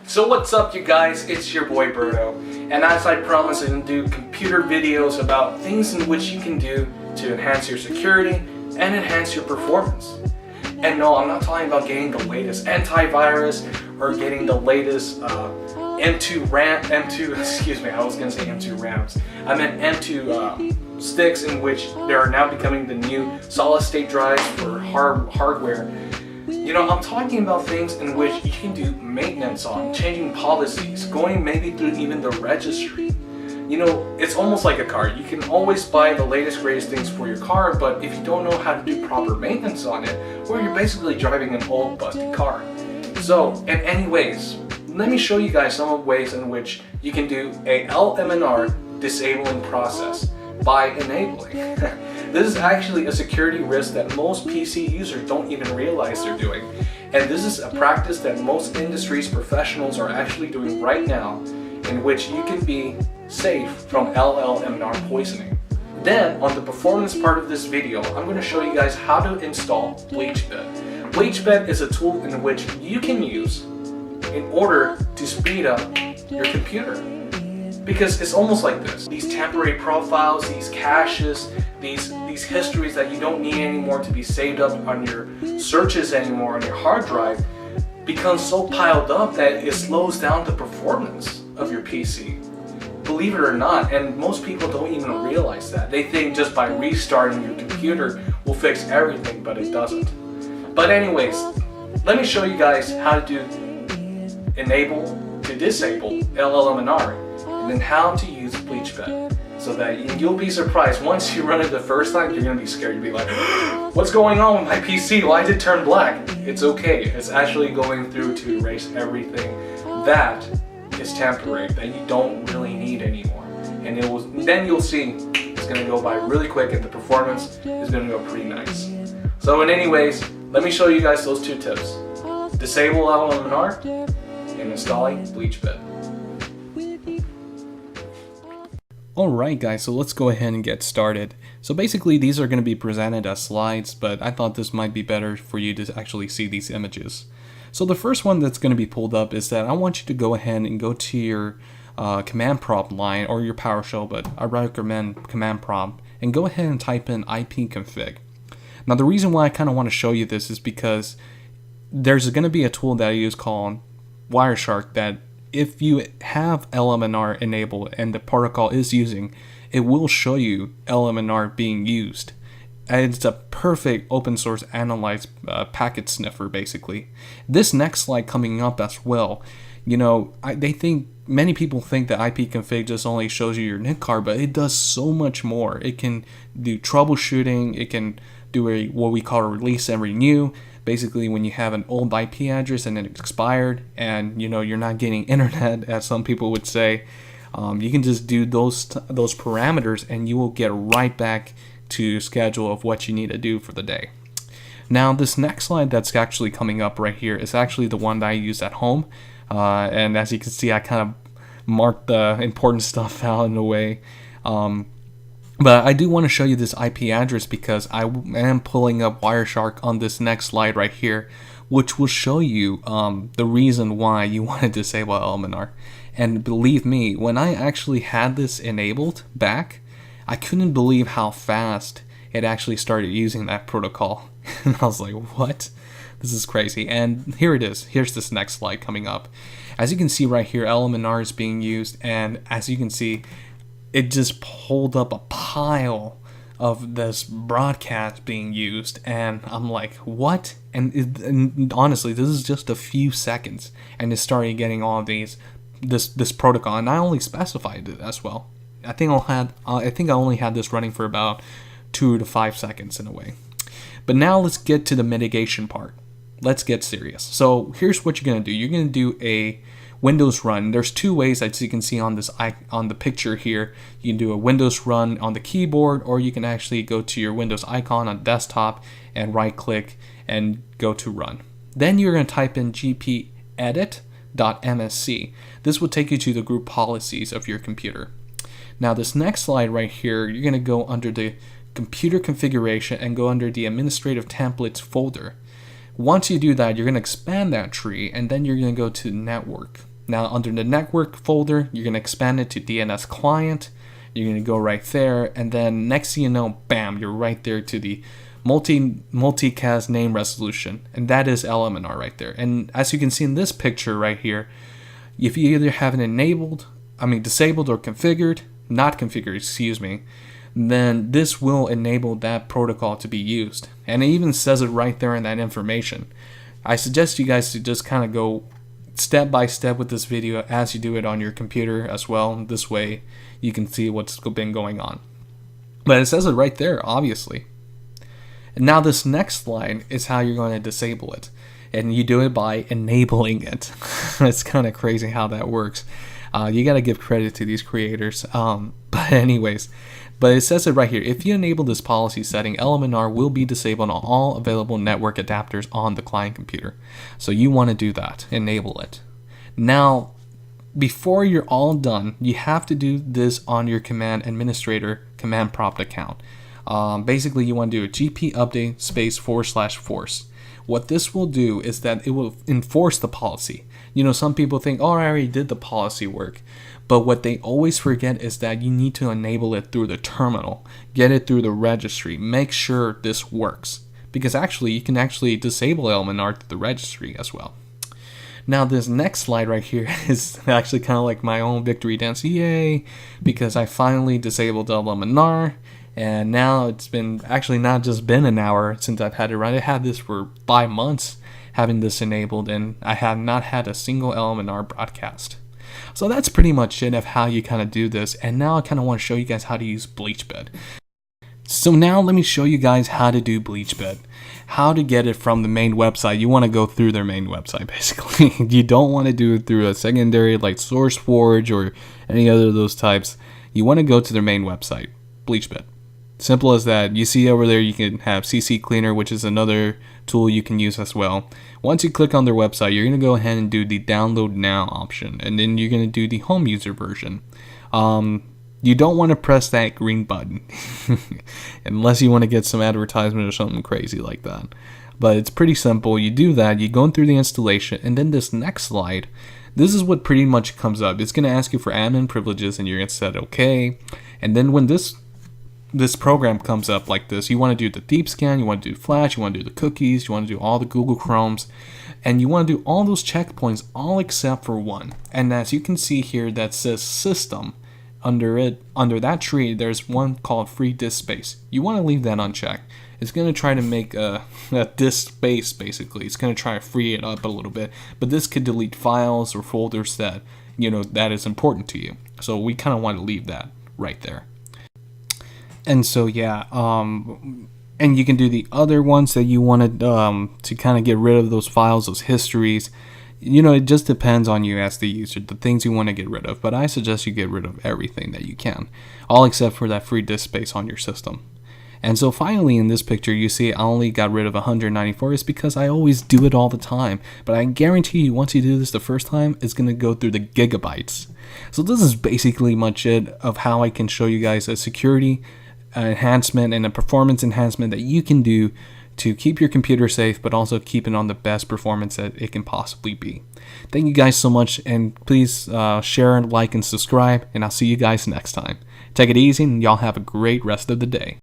So what's up, you guys? It's your boy Berto, and as I promised, I'm going to do computer videos about things in which you can do to enhance your security and enhance your performance. And no, I'm not talking about getting the latest antivirus or getting the latest M2 RAMs. I meant M2 sticks, in which they are now becoming the new solid-state drives for hardware. You know, I'm talking about things in which you can do maintenance on, changing policies, going maybe through even the registry. You know, it's almost like a car. You can always buy the latest, greatest things for your car, but if you don't know how to do proper maintenance on it, well, you're basically driving an old, busted car. So, in any ways, let me show you guys some of the ways in which you can do a LMNR disabling process by enabling. This is actually a security risk that most PC users don't even realize they're doing. And this is a practice that most industries professionals are actually doing right now, in which you can be safe from LLMNR poisoning. Then, on the performance part of this video, I'm going to show you guys how to install BleachBit. BleachBit is a tool in which you can use in order to speed up your computer. Because it's almost like this. These temporary profiles, these caches, these histories that you don't need anymore to be saved up on your searches anymore on your hard drive become so piled up that it slows down the performance of your PC. Believe it or not, and most people don't even realize that. They think just by restarting your computer will fix everything, but it doesn't. But anyways, let me show you guys how to do enable to disable LLMNR, and then how to use BleachBit, so that you'll be surprised. Once you run it the first time, you're gonna be scared. You'll be like, what's going on with my PC? Why did it turn black? It's okay. It's actually going through to erase everything that is temporary, that you don't really need anymore. And then you'll see it's gonna go by really quick, and the performance is gonna go pretty nice. So in any ways, let me show you guys those two tips. Disable LLMNR and installing BleachBit. Alright guys, so let's go ahead and get started. So basically these are going to be presented as slides, but I thought this might be better for you to actually see these images. So the first one that's going to be pulled up is that I want you to go ahead and go to your command prompt line or your PowerShell, but I recommend command prompt, and go ahead and type in ipconfig. Now the reason why I kind of want to show you this is because there's going to be a tool that I use called Wireshark that if you have LMNR enabled and the protocol is using, it will show you LMNR being used. And it's a perfect open source analyzed packet sniffer basically. This next slide coming up as well, you know, many people think that ipconfig just only shows you your NIC card, but it does so much more. It can do troubleshooting, it can do what we call a release and renew. Basically, when you have an old IP address and it expired, and you know you're not getting internet, as some people would say, you can just do those parameters, and you will get right back to schedule of what you need to do for the day. Now, this next slide that's actually coming up right here is actually the one that I use at home, and as you can see, I kind of marked the important stuff out in a way. But I do want to show you this IP address because I am pulling up Wireshark on this next slide right here, which will show you the reason why you want to disable LMNR. And believe me, when I actually had this enabled back, I couldn't believe how fast it actually started using that protocol. And I was like, what? This is crazy. And here it is. Here's this next slide coming up. As you can see right here, LMNR is being used, and as you can see, it just pulled up a pile of this broadcast being used, and I'm like, what? And honestly, this is just a few seconds, and it started getting all of this protocol, and I only specified it as well. I think I only had this running for about 2 to 5 seconds in a way. But now let's get to the mitigation part. Let's get serious. So here's what you're gonna do. You're gonna do a Windows run. There's two ways, as you can see on the picture here. You can do a Windows run on the keyboard, or you can actually go to your Windows icon on desktop and right click and go to run. Then you're going to type in gpedit.msc. This will take you to the group policies of your computer. Now this next slide right here, you're going to go under the computer configuration and go under the administrative templates folder. Once you do that, you're going to expand that tree, and then you're going to go to network. Now under the network folder, you're going to expand it to DNS client. You're going to go right there, and then next thing you know, bam, you're right there to the multicast name resolution, and that is LMNR right there. And as you can see in this picture right here, if you either have it disabled or configured, not configured, excuse me, then this will enable that protocol to be used. And it even says it right there in that information. I suggest you guys to just kind of go step by step with this video as you do it on your computer as well. This way you can see what's been going on. But it says it right there, obviously. And now this next slide is how you're going to disable it. And you do it by enabling it. It's kind of crazy how that works. You got to give credit to these creators. But it says it right here. If you enable this policy setting, LMNR will be disabled on all available network adapters on the client computer. So you want to do that. Enable it. Now, before you're all done, you have to do this on your command administrator command prompt account. Basically, you want to do a gp update space / force. What this will do is that it will enforce the policy. You know, some people think, oh, I already did the policy work. But what they always forget is that you need to enable it through the terminal, get it through the registry, make sure this works. Because actually, you can actually disable LMNR through the registry as well. Now, this next slide right here is actually kind of like my own victory dance, yay, because I finally disabled LMNR. And now it's been actually not just been an hour since I've had it run. I had this for 5 months having this enabled, and I have not had a single LMNR broadcast. So that's pretty much it of how you kind of do this. And now I kind of want to show you guys how to use BleachBed. So now let me show you guys how to do BleachBed. How to get it from the main website. You want to go through their main website, basically. You don't want to do it through a secondary like SourceForge or any other of those types. You want to go to their main website, BleachBed. Simple as that. You see over there you can have CC Cleaner, which is another tool you can use as well. Once you click on their website, you're going to go ahead and do the download now option, and then you're going to do the home user version. You don't want to press that green button unless you want to get some advertisement or something crazy like that. But it's pretty simple. You do that, you go through the installation, and then this next slide, this is what pretty much comes up. It's going to ask you for admin privileges, and you're going to set OK. And then when this program comes up like this, you want to do the deep scan, you want to do Flash, you want to do the cookies, you want to do all the Google Chromes, and you want to do all those checkpoints, all except for one. And as you can see here, that says system. Under that tree, there's one called free disk space. You want to leave that unchecked. It's going to try to make a disk space, basically. It's going to try to free it up a little bit, but this could delete files or folders that, that is important to you. So we kind of want to leave that right there. And so yeah, and you can do the other ones that you wanted to kind of get rid of those files, those histories. It just depends on you as the user, the things you want to get rid of. But I suggest you get rid of everything that you can, all except for that free disk space on your system. And so finally in this picture, you see I only got rid of 194. It's because I always do it all the time. But I guarantee you, once you do this the first time, it's going to go through the gigabytes. So this is basically much it of how I can show you guys a security enhancement and a performance enhancement that you can do to keep your computer safe, but also keep it on the best performance that it can possibly be. Thank you guys so much, and please share, like, and subscribe, and I'll see you guys next time. Take it easy, and y'all have a great rest of the day.